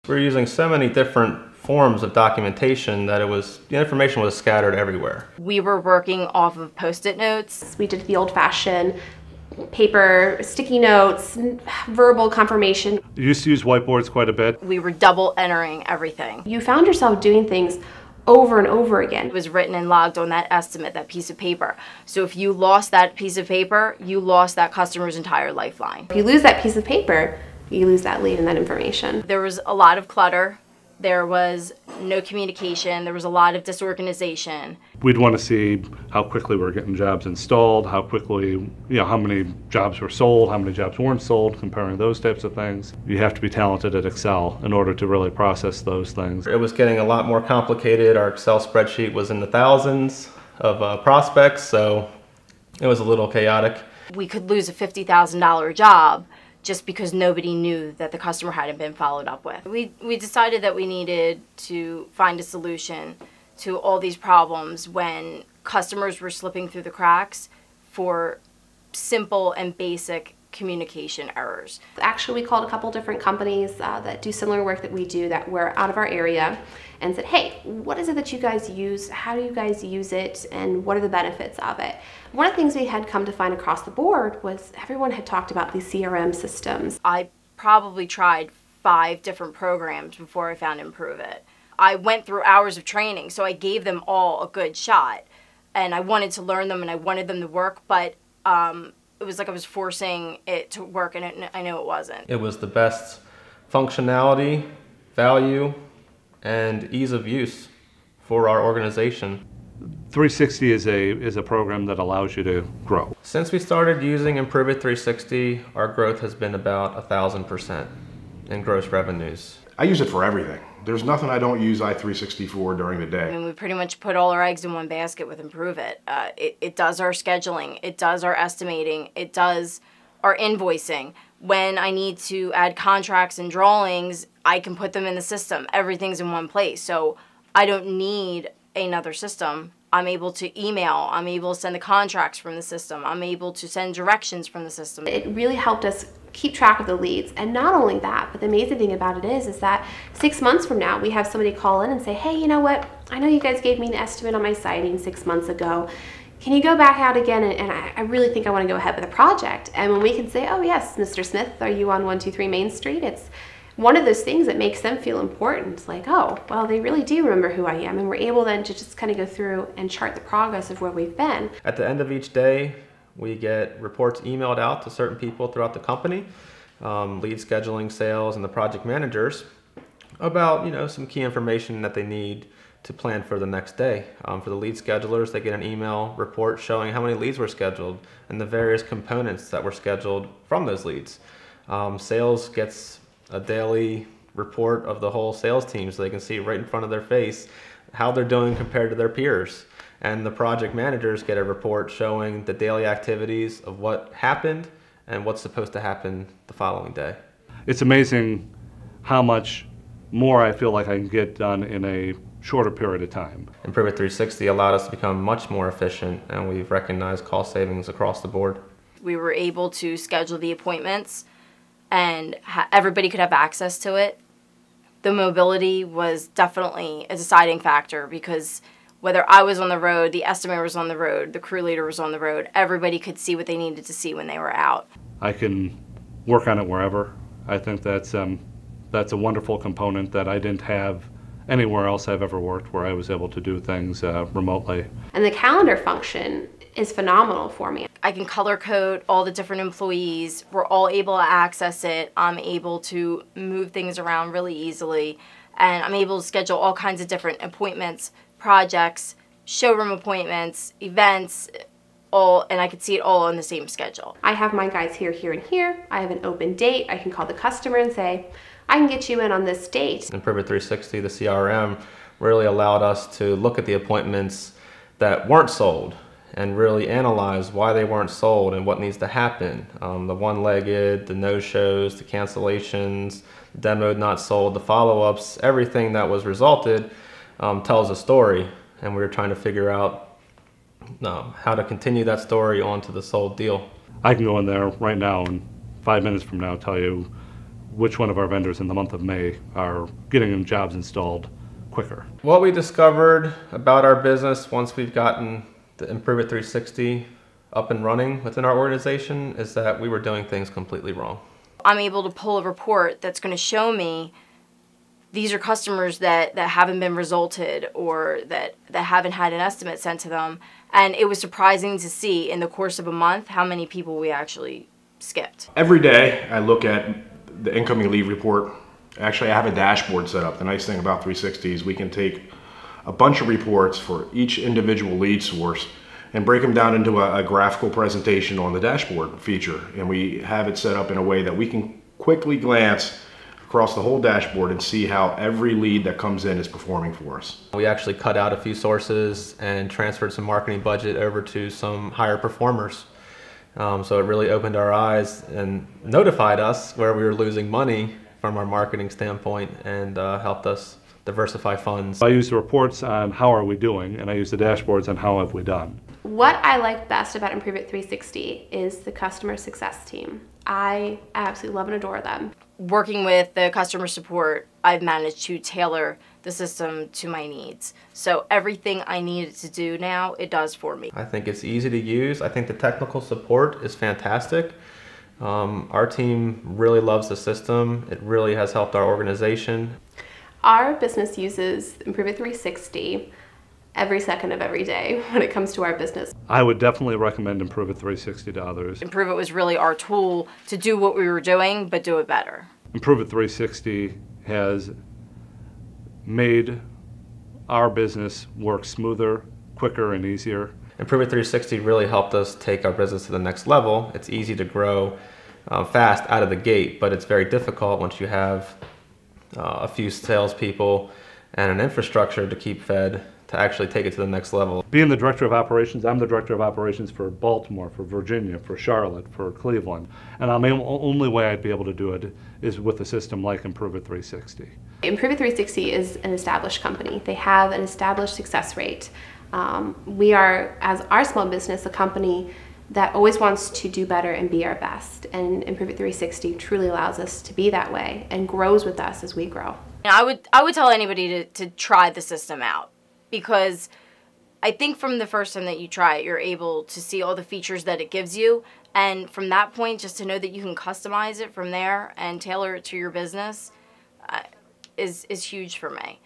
We were using so many different forms of documentation that the information was scattered everywhere. We were working off of Post-it notes. We did the old-fashioned paper, sticky notes, verbal confirmation. You used to use whiteboards quite a bit. We were double entering everything. You found yourself doing things over and over again. It was written and logged on that estimate, that piece of paper. So if you lost that piece of paper, you lost that customer's entire lifeline. If you lose that piece of paper, you lose that lead and that information. There was a lot of clutter. There was no communication. There was a lot of disorganization. We'd want to see how quickly we're getting jobs installed, how quickly, how many jobs were sold, how many jobs weren't sold, comparing those types of things. You have to be talented at Excel in order to really process those things. It was getting a lot more complicated. Our Excel spreadsheet was in the thousands of prospects, so it was a little chaotic. We could lose a $50,000 job just because nobody knew that the customer hadn't been followed up with. We decided that we needed to find a solution to all these problems when customers were slipping through the cracks for simple and basic communication errors. Actually, we called a couple different companies that do similar work that we do that were out of our area and said, hey, what is it that you guys use? How do you guys use it? And what are the benefits of it? One of the things we had come to find across the board was everyone had talked about these CRM systems. I probably tried 5 different programs before I found improveit. I went through hours of training, so I gave them all a good shot. And I wanted to learn them and I wanted them to work, but it was like I was forcing it to work, and I know it wasn't. It was the best functionality, value, and ease of use for our organization. 360 is a program that allows you to grow. Since we started using improveit 360, our growth has been about 1,000% in gross revenues. I use it for everything. There's nothing I don't use i360 for during the day. I mean, we pretty much put all our eggs in one basket with improveit. It does our scheduling, it does our estimating, it does our invoicing. When I need to add contracts and drawings, I can put them in the system. Everything's in one place, so I don't need another system. I'm able to email, I'm able to send the contracts from the system, I'm able to send directions from the system. It really helped us keep track of the leads, and not only that, but the amazing thing about it is that 6 months from now we have somebody call in and say, hey, you know what, I know you guys gave me an estimate on my siding 6 months ago. Can you go back out again, and I really think I want to go ahead with a project. And when we can say, oh yes, Mr. Smith, are you on 123 Main Street? It's one of those things that makes them feel important. It's like, oh, well, they really do remember who I am, and we're able then to just kind of go through and chart the progress of where we've been. At the end of each day, we get reports emailed out to certain people throughout the company, lead scheduling, sales, and the project managers, about some key information that they need to plan for the next day. For the lead schedulers, they get an email report showing how many leads were scheduled and the various components that were scheduled from those leads. Sales gets a daily report of the whole sales team so they can see right in front of their face how they're doing compared to their peers. And the project managers get a report showing the daily activities of what happened and what's supposed to happen the following day. It's amazing how much more I feel like I can get done in a shorter period of time. improveit 360 allowed us to become much more efficient, and we've recognized cost savings across the board. We were able to schedule the appointments, and everybody could have access to it. The mobility was definitely a deciding factor, because whether I was on the road, the estimator was on the road, the crew leader was on the road, everybody could see what they needed to see when they were out. I can work on it wherever. I think that's a wonderful component that I didn't have anywhere else I've ever worked, where I was able to do things remotely. And the calendar function is phenomenal for me. I can color code all the different employees. We're all able to access it. I'm able to move things around really easily, and I'm able to schedule all kinds of different appointments, projects, showroom appointments, events, and I could see it all on the same schedule. I have my guys here, here, and here. I have an open date. I can call the customer and say, I can get you in on this date. improveit 360, the CRM, really allowed us to look at the appointments that weren't sold and really analyze why they weren't sold and what needs to happen. The one-legged, the no-shows, the cancellations, the demoed not sold, the follow-ups, everything that was resulted tells a story, and we were trying to figure out how to continue that story onto the sold deal. I can go in there right now and 5 minutes from now tell you which one of our vendors in the month of May are getting them jobs installed quicker. What we discovered about our business once we've gotten the Improve It 360 up and running within our organization is that we were doing things completely wrong. I'm able to pull a report that's going to show me these are customers that haven't been resulted or that haven't had an estimate sent to them. And it was surprising to see in the course of a month how many people we actually skipped. Every day I look at the incoming lead report. Actually, I have a dashboard set up. The nice thing about 360 is we can take a bunch of reports for each individual lead source and break them down into a graphical presentation on the dashboard feature. And we have it set up in a way that we can quickly glance across the whole dashboard and see how every lead that comes in is performing for us. We actually cut out a few sources and transferred some marketing budget over to some higher performers. So it really opened our eyes and notified us where we were losing money from our marketing standpoint and helped us diversify funds. I use the reports on how are we doing, and I use the dashboards on how have we done. What I like best about Improve It 360 is the customer success team. I absolutely love and adore them. Working with the customer support, I've managed to tailor the system to my needs. So everything I needed to do now, it does for me. I think it's easy to use. I think the technical support is fantastic. Our team really loves the system. It really has helped our organization. Our business uses Improve It 360 every second of every day when it comes to our business. I would definitely recommend Improve It 360 to others. Improve It was really our tool to do what we were doing, but do it better. Improve It 360 has made our business work smoother, quicker, and easier. Improve It 360 really helped us take our business to the next level. It's easy to grow fast out of the gate, but it's very difficult once you have a few salespeople and an infrastructure to keep fed to actually take it to the next level. Being the director of operations, I'm the director of operations for Baltimore, for Virginia, for Charlotte, for Cleveland. And the only way I'd be able to do it is with a system like Improve It 360. Improve It 360 is an established company. They have an established success rate. We are, as our small business, a company that always wants to do better and be our best. And Improve It 360 truly allows us to be that way and grows with us as we grow. I would tell anybody to try the system out, because I think from the first time that you try it, you're able to see all the features that it gives you. And from that point, just to know that you can customize it from there and tailor it to your business is huge for me.